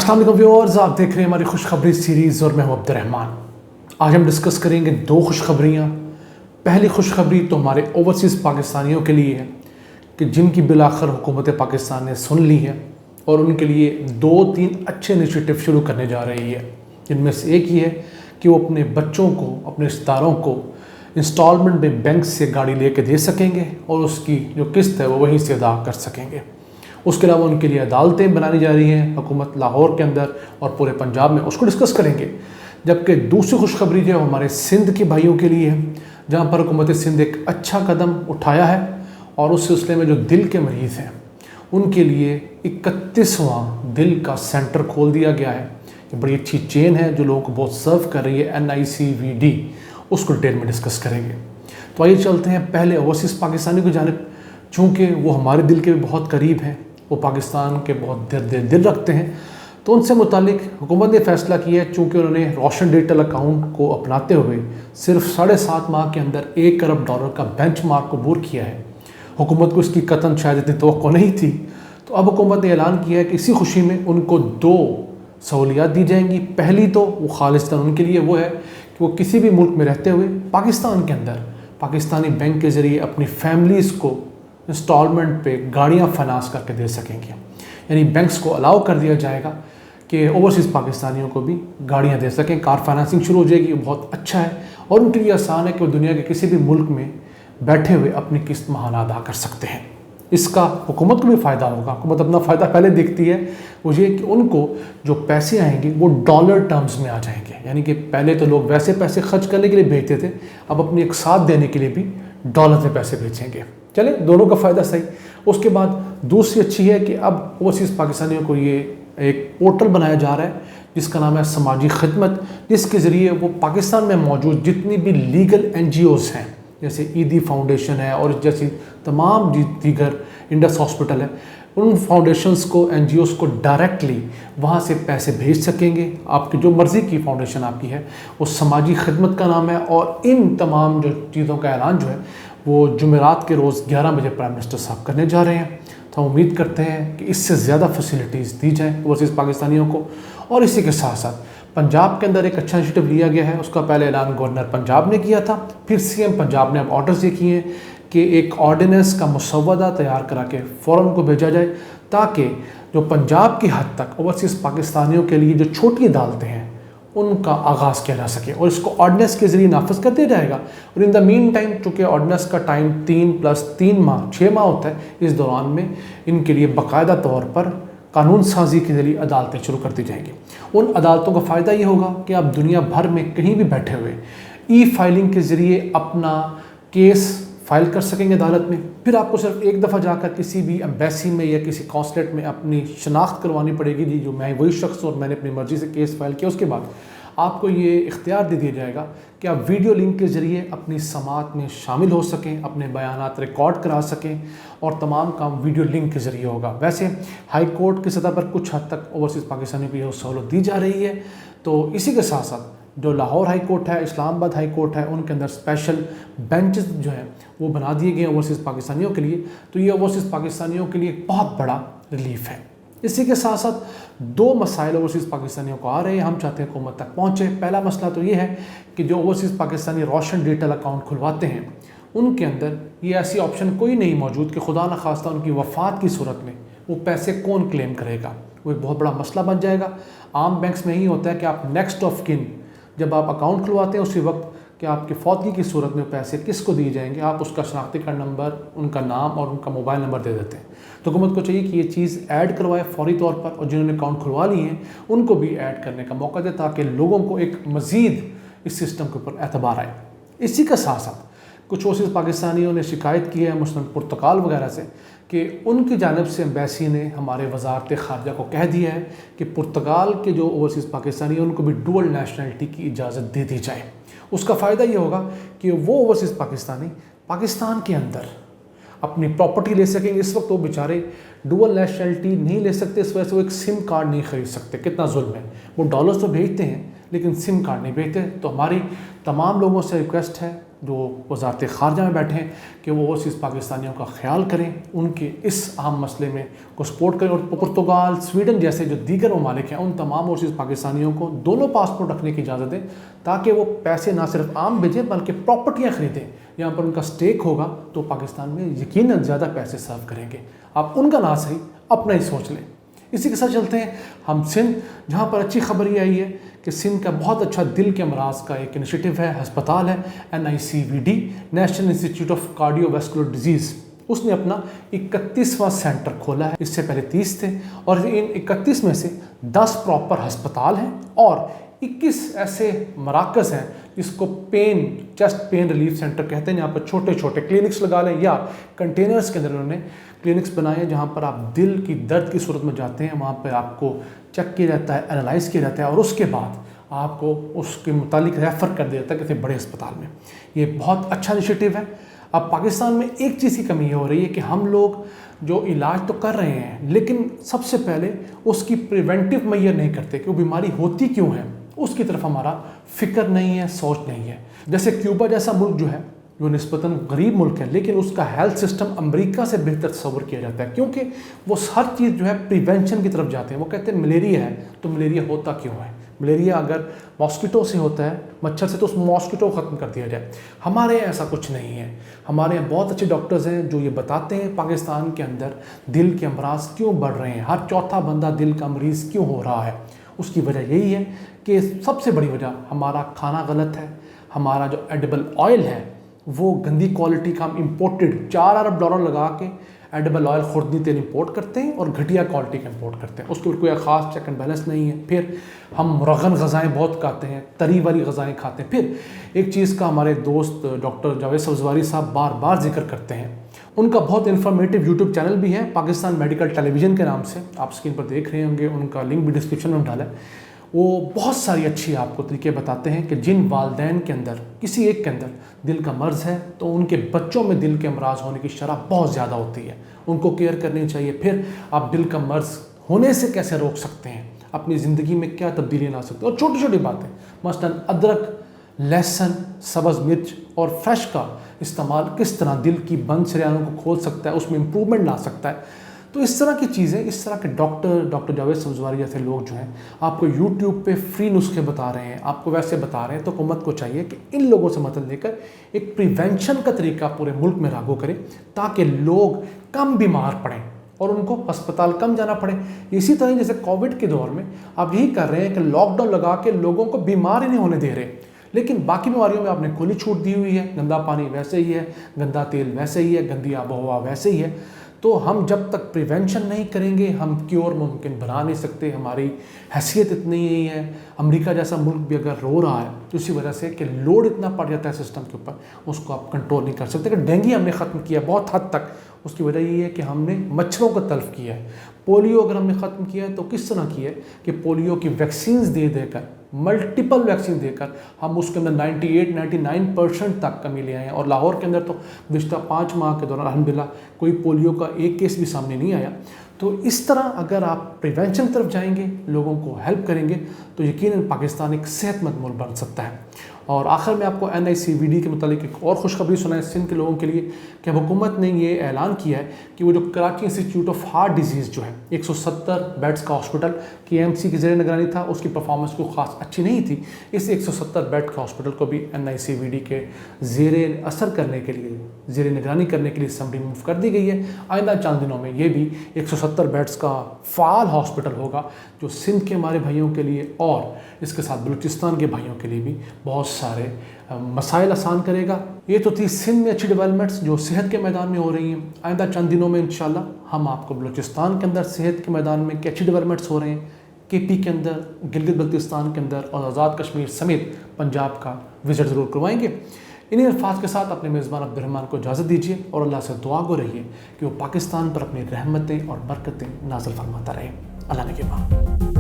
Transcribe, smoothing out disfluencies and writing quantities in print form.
अस्सलाम वालेकुम व्यूअर्स, आप देख रहे हैं हमारी खुशखबरी सीरीज़ और मैं हूं अब्दुर्रहमान। आज हम डिस्कस करेंगे दो खुशखबरियाँ। पहली खुशखबरी तो हमारे ओवरसीज़ पाकिस्तानियों के लिए है कि जिनकी बिलाखिर हुकूमत पाकिस्तान ने सुन ली है और उनके लिए 2-3 अच्छे इनिशिएटिव शुरू करने जा रही है। जिनमें से एक ही है कि वो अपने बच्चों को, अपने रिश्तेदारों को इंस्टॉलमेंट में बैंक से गाड़ी लेके दे सकेंगे और उसकी जो किस्त है वो वहीं से अदा कर सकेंगे। उसके अलावा उनके लिए अदालतें बनानी जा रही हैं हुकूमत लाहौर के अंदर और पूरे पंजाब में, उसको डिस्कस करेंगे। जबकि दूसरी खुशखबरी जो है हमारे सिंध के भाइयों के लिए है, जहाँ पर हुकूमत सिंध एक अच्छा कदम उठाया है और उस सिलसिले में जो दिल के मरीज़ हैं उनके लिए 31वां दिल का सेंटर खोल दिया गया है। ये बड़ी अच्छी चेन है जो लोगों को बहुत सर्व कर रही है, NICVD, उसको डिटेल में डिस्कस करेंगे। तो आइए चलते हैं पहले ओवरसीज़ पाकिस्तानी की जानिब, चूँकि वो हमारे दिल के भी बहुत करीब हैं, वो पाकिस्तान के बहुत दिल रखते हैं। तो उनसे मुतालिक हुकूमत ने फ़ैसला किया है, चूँकि उन्होंने रोशन डिजिटल अकाउंट को अपनाते हुए सिर्फ 7.5 माह के अंदर $1 अरब का बेंचमार्क को अबूर किया है। हुकूमत को इसकी कतन शायद इतनी तवक्को नहीं थी। तो अब हुकूमत ने ऐलान किया है कि इसी खुशी में उनको 2 सहूलियात दी जाएंगी। पहली तो वो खालिस्तान उनके लिए वो है कि वो किसी भी मुल्क में रहते हुए पाकिस्तान के अंदर पाकिस्तानी बैंक के ज़रिए अपनी फैमिलीज़ को इंस्टॉलमेंट पे गाड़ियाँ फाइनेंस करके दे सकेंगे। यानी बैंक्स को अलाउ कर दिया जाएगा कि ओवरसीज़ पाकिस्तानियों को भी गाड़ियाँ दे सकें। कार फाइनेंसिंग शुरू हो जाएगी, वो बहुत अच्छा है और उनके लिए आसान है कि वो दुनिया के किसी भी मुल्क में बैठे हुए अपनी किस्त माहाना अदा कर सकते हैं। इसका हुकूमत को भी फ़ायदा होगा। हुकूमत अपना फ़ायदा पहले देखती है, वो ये कि उनको जो पैसे आएंगे वो डॉलर टर्म्स में आ जाएंगे। यानी कि पहले तो लोग वैसे पैसे खर्च करने के लिए भेजते थे, अब अपनी एक साथ देने के लिए भी डॉलर में पैसे भेजेंगे। चले, दोनों का फ़ायदा सही। उसके बाद दूसरी अच्छी है कि अब ओवरसीज़ पाकिस्तानियों को ये एक पोर्टल बनाया जा रहा है जिसका नाम है समाजी खिदमत, जिसके ज़रिए वो पाकिस्तान में मौजूद जितनी भी लीगल NGOs हैं, जैसे ईदी फाउंडेशन है और जैसी तमाम दीगर इंडस हॉस्पिटल है, उन फाउंडेशंस को, NGOs को डायरेक्टली वहाँ से पैसे भेज सकेंगे। आपकी जो मर्ज़ी की फाउंडेशन आपकी है, वो समाजी खिदमत का नाम है। और इन तमाम जो चीज़ों का ऐलान जो है वो जुमेरात के रोज़ 11 बजे प्राइम मिनिस्टर साहब करने जा रहे हैं। तो हम उम्मीद करते हैं कि इससे ज़्यादा फैसिलिटीज़ दी जाएँ ओवरसीज़ पाकिस्तानियों को। और इसी के साथ साथ पंजाब के अंदर एक अच्छा इनिशिएटिव लिया गया है। उसका पहले ऐलान गवर्नर पंजाब ने किया था, फिर CM पंजाब ने अब ऑर्डर्स ये किए हैं कि एक ऑर्डिनेंस का मुसव्वदा तैयार करा के फ़ौरन उनको भेजा जाए, ताकि जो पंजाब की हद तक ओवरसीज़ पाकिस्तानियों के लिए जो छोटी अदालतें हैं उनका आगाज़ किया जा सके और इसको ऑर्डिनेंस के ज़रिए नाफिज कर दिया जाएगा। और इन द मीन टाइम, चूँकि ऑर्डिनेंस का टाइम 3 + 3 माह 6 माह होता है, इस दौरान में इनके लिए बाकायदा तौर पर कानून साजी के ज़रिए अदालतें शुरू कर दी जाएंगी। उन अदालतों का फ़ायदा ये होगा कि आप दुनिया भर में कहीं भी बैठे हुए E-फाइलिंग के ज़रिए अपना केस फाइल कर सकेंगे अदालत में। फिर आपको सिर्फ एक दफ़ा जाकर किसी भी एम्बेसी में या किसी कॉन्सुलेट में अपनी शनाख्त करवानी पड़ेगी, जी जो मैं वही शख्स और मैंने अपनी मर्ज़ी से केस फाइल किया। उसके बाद आपको ये इख्तियार दे दिया जाएगा कि आप वीडियो लिंक के ज़रिए अपनी समाअत में शामिल हो सकें, अपने बयानात रिकॉर्ड करा सकें और तमाम काम वीडियो लिंक के ज़रिए होगा। वैसे हाई कोर्ट की सतह पर कुछ हद तक ओवरसीज़ पाकिस्तानियों को यह सहूलत दी जा रही है। तो इसी के साथ साथ जो लाहौर हाई कोर्ट है, इस्लामाबाद हाई कोर्ट है, उनके अंदर स्पेशल बेंचेस जो हैं वो बना दिए गए ओवरसीज़ पाकिस्तानियों के लिए। तो ये ओवरसीज़ पाकिस्तानियों के लिए एक बहुत बड़ा रिलीफ है। इसी के साथ साथ 2 मसाइल ओवरसीज़ पाकिस्तानियों को आ रहे हैं, हम चाहते हैं हुकूमत तक पहुँचे। पहला मसला तो ये है कि जो ओवरसीज़ पाकिस्तानी रोशन डिजिटल अकाउंट खुलवाते हैं उनके अंदर ये ऐसी ऑप्शन कोई नहीं मौजूद कि खुदा न खास्ता उनकी वफ़ात की सूरत में वो पैसे कौन क्लेम करेगा। वो एक बहुत बड़ा मसला बन जाएगा। आम बैंक्स में यही होता है कि आप नेक्स्ट ऑफ किन, जब आप अकाउंट खुलवाते हैं उसी वक्त कि आपकी फौतगी की सूरत में पैसे किसको दिए जाएंगे, आप उसका शनाख्ती कार्ड नंबर, उनका नाम और उनका मोबाइल नंबर दे देते हैं। तो हुकूमत को चाहिए कि ये चीज़ ऐड करवाए फौरी तौर पर, और जिन्होंने अकाउंट खुलवा लिए हैं उनको भी ऐड करने का मौका दे, ताकि लोगों को एक मज़ीद इस सिस्टम के ऊपर एतबार आए। इसी के साथ साथ कुछ ओवरसीज़ पाकिस्तानियों ने शिकायत की है मुस्लिम पुर्तगाल वगैरह से कि उनकी जानिब से एम्बेसी ने हमारे वजारत ख़ारजा को कह दिया है कि पुर्तगाल के जो ओवरसीज़ पाकिस्तानी हैं उनको भी डुअल नेशनलिटी की इजाज़त दे दी जाए। उसका फ़ायदा ये होगा कि वो ओवरसीज़ पाकिस्तानी पाकिस्तान के अंदर अपनी प्रॉपर्टी ले सकेंगे। इस वक्त वो बेचारे डुअल नेशनलिटी नहीं ले सकते, इस वजह से वो एक सिम कार्ड नहीं ख़रीद सकते। कितना जुल्म है। वो डॉलर्स तो भेजते हैं लेकिन सिम कार्ड नहीं भेजते। तो हमारी तमाम लोगों से रिक्वेस्ट है جو وزارت خارجہ میں بیٹھے ہیں کہ وہ اوورسیز پاکستانیوں کا خیال کریں، ان کے اس اہم مسئلے میں کو سپورٹ کریں، اور پرتگال، سویڈن جیسے جو دیگر ممالک ہیں ان تمام اوورسیز پاکستانیوں کو دونوں پاسپورٹ رکھنے کی اجازت دیں، تاکہ وہ پیسے نہ صرف عام بھیجیں بلکہ پراپرٹیاں خریدیں۔ یہاں پر ان کا سٹیک ہوگا تو پاکستان میں یقیناً زیادہ پیسے سرو کریں گے۔ آپ ان کا نہ صحیح اپنا ہی سوچ لیں۔ اسی کے ساتھ چلتے ہیں ہم سندھ، جہاں پر اچھی خبر یہ آئی ہے کہ سندھ کا بہت اچھا دل کے امراض کا ایک انیشیٹو ہے، ہسپتال ہے NICVD، national institute of cardiovascular diseases. اس نے اپنا 31واں سینٹر کھولا ہے، اس سے پہلے 30 تھے، اور ان 31 میں سے 10 پراپر ہسپتال ہیں اور 21 ایسے مراکز ہیں جس کو چیسٹ پین ریلیف سینٹر کہتے ہیں، یہاں پر چھوٹے چھوٹے کلینکس لگا لیں یا کنٹینرز کے اندر انہوں نے کلینکس بنائے ہیں، جہاں پر آپ دل کی درد کی صورت میں جاتے ہیں، وہاں پہ آپ کو چیک کیا جاتا ہے، انالائز کیا جاتا ہے، اور اس کے بعد آپ کو اس کے متعلق ریفر کر دیا جاتا ہے کسی بڑے اسپتال میں۔ یہ بہت اچھا انیشیٹو ہے۔ اب پاکستان میں ایک چیز کی کمی یہ ہو رہی ہے کہ ہم لوگ جو علاج تو کر رہے ہیں لیکن سب سے پہلے اس کی پریونٹیو میئر نہیں کرتے کہ وہ بیماری ہوتی کیوں ہے، اس کی طرف ہمارا فکر نہیں ہے، سوچ نہیں ہے۔ جیسے کیوبا جیسا ملک جو ہے، جو نسبتاً غریب ملک ہے، لیکن اس کا ہیلتھ سسٹم امریکہ سے بہتر تصور کیا جاتا ہے، کیونکہ وہ ہر چیز جو ہے پریونشن کی طرف جاتے ہیں۔ وہ کہتے ہیں ملیریا ہے تو ملیریا ہوتا کیوں ہے، ملیریا اگر ماسکیٹو سے ہوتا ہے، مچھر سے، تو اس ماسکیٹو کو ختم کر دیا جائے۔ ہمارے یہاں ایسا کچھ نہیں ہے۔ ہمارے یہاں بہت اچھے ڈاکٹرز ہیں جو یہ بتاتے ہیں پاکستان کے اندر دل کے امراض کیوں بڑھ رہے ہیں، ہر چوتھا بندہ دل کا مریض کیوں ہو رہا ہے۔ اس کی وجہ یہی ہے کہ سب سے بڑی وجہ ہمارا کھانا غلط ہے، ہمارا جو ایڈیبل آئل ہے وہ گندی کوالٹی کا، ہم امپورٹڈ $4 ارب لگا کے ایڈیبل آئل خوردنی تیل امپورٹ کرتے ہیں اور گھٹیا کوالٹی کا امپورٹ کرتے ہیں، اس کے اوپر کوئی خاص چیک اینڈ بیلنس نہیں ہے۔ پھر ہم مرغن غذائیں بہت کھاتے ہیں، تری والی غذائیں کھاتے ہیں۔ پھر ایک چیز کا ہمارے دوست ڈاکٹر جاوید سبزواری صاحب بار بار ذکر کرتے ہیں، ان کا بہت انفارمیٹیو یوٹیوب چینل بھی ہے، پاکستان میڈیکل ٹیلی ویژن کے نام سے، آپ اسکرین پر دیکھ رہے ہوں گے، ان کا لنک بھی ڈسکرپشن میں ڈالا ہے۔ وہ بہت ساری اچھی آپ کو طریقے بتاتے ہیں کہ جن والدین کے اندر کسی ایک کے اندر دل کا مرض ہے تو ان کے بچوں میں دل کے امراض ہونے کی شرح بہت زیادہ ہوتی ہے، ان کو کیئر کرنی چاہیے۔ پھر آپ دل کا مرض ہونے سے کیسے روک سکتے ہیں، اپنی زندگی میں کیا تبدیلیاں لا سکتے ہیں، اور چھوٹی چھوٹی باتیں، مثلاً ادرک، لہسن، سبز مرچ اور فریش کا استعمال کس طرح دل کی بند شریانوں کو کھول سکتا ہے، اس میں امپرومنٹ لا سکتا ہے۔ تو اس طرح کی چیزیں، اس طرح کے ڈاکٹر جاوید سبزواری جیسے لوگ جو ہیں آپ کو یوٹیوب پہ فری نسخے بتا رہے ہیں، آپ کو ویسے بتا رہے ہیں، تو حکومت کو چاہیے کہ ان لوگوں سے مدد لے کر ایک پریونشن کا طریقہ پورے ملک میں لاگو کریں، تاکہ لوگ کم بیمار پڑیں اور ان کو ہسپتال کم جانا پڑے۔ اسی طرح جیسے کووڈ کے دور میں آپ یہی کر رہے ہیں کہ لاک ڈاؤن لگا کے لوگوں کو بیمار ہی نہیں ہونے دے رہے، لیکن باقی بیماریوں میں آپ نے کھلی چھوٹ دی ہوئی ہے، گندا پانی ویسے ہی ہے، گندا تیل ویسے ہی ہے، گندی آب و ہوا ویسے ہی ہے۔ تو ہم جب تک پریونشن نہیں کریں گے ہم کیور ممکن بنا نہیں سکتے۔ ہماری حیثیت اتنی ہی ہے، امریکہ جیسا ملک بھی اگر رو رہا ہے تو اسی وجہ سے کہ لوڈ اتنا پڑ جاتا ہے سسٹم کے اوپر، اس کو آپ کنٹرول نہیں کر سکتے۔ کہ ڈینگی ہم نے ختم کیا بہت حد تک، اس کی وجہ یہ ہے کہ ہم نے مچھروں کو تلف کیا ہے۔ پولیو اگر ہم نے ختم کیا ہے تو کس طرح کیا ہے کہ پولیو کی ویکسینز دے کر، ملٹیپل ویکسین دے کر ہم اس کے اندر 98-99% تک کمی لے آئے ہیں، اور لاہور کے اندر تو گزشتہ 5 ماہ کے دوران الحمدللہ کوئی پولیو کا ایک کیس بھی سامنے نہیں آیا۔ تو اس طرح اگر آپ پریونشن کی طرف جائیں گے، لوگوں کو ہیلپ کریں گے، تو یقیناً پاکستان ایک صحت مند ملک بن سکتا ہے۔ اور آخر میں آپ کو NICVD کے متعلق ایک اور خوشخبری سنائیں سندھ کے لوگوں کے لیے کہ حکومت نے یہ اعلان کیا ہے کہ وہ جو Karachi institute of heart disease جو ہے 170 بیڈز کا ہاسپٹل KMC کی زیر نگرانی تھا، اس کی پرفارمنس کو خاص اچھی نہیں تھی، اس 170 بیڈ کا ہاسپٹل کو بھی NICVD کے زیر اثر کرنے کے لیے، زیر نگرانی کرنے کے لیے اسمبلی موو کر دی گئی ہے۔ آئندہ چند دنوں میں یہ بھی 170 بیڈز کا فعال ہاسپٹل ہوگا، جو سندھ کے ہمارے بھائیوں کے لیے اور اس کے ساتھ بلوچستان کے بھائیوں کے لیے بھی بہت سارے مسائل آسان کرے گا۔ یہ تو تھی سندھ میں اچھی ڈیولپمنٹس جو صحت کے میدان میں ہو رہی ہیں۔ آئندہ چند دنوں میں انشاءاللہ ہم آپ کو بلوچستان کے اندر صحت کے میدان میں کیا اچھی ڈیولپمنٹس ہو رہے ہیں، KP کے اندر، گلگت بلتستان کے اندر اور آزاد کشمیر سمیت پنجاب کا وزٹ ضرور کروائیں گے۔ انہیں الفاظ کے ساتھ اپنے میزبان عبد الرحمن کو اجازت دیجیے اور اللہ سے دعا گو رہیے کہ وہ پاکستان پر اپنی رحمتیں اور برکتیں نازل فرماتا رہے۔ اللہ نے کے بعد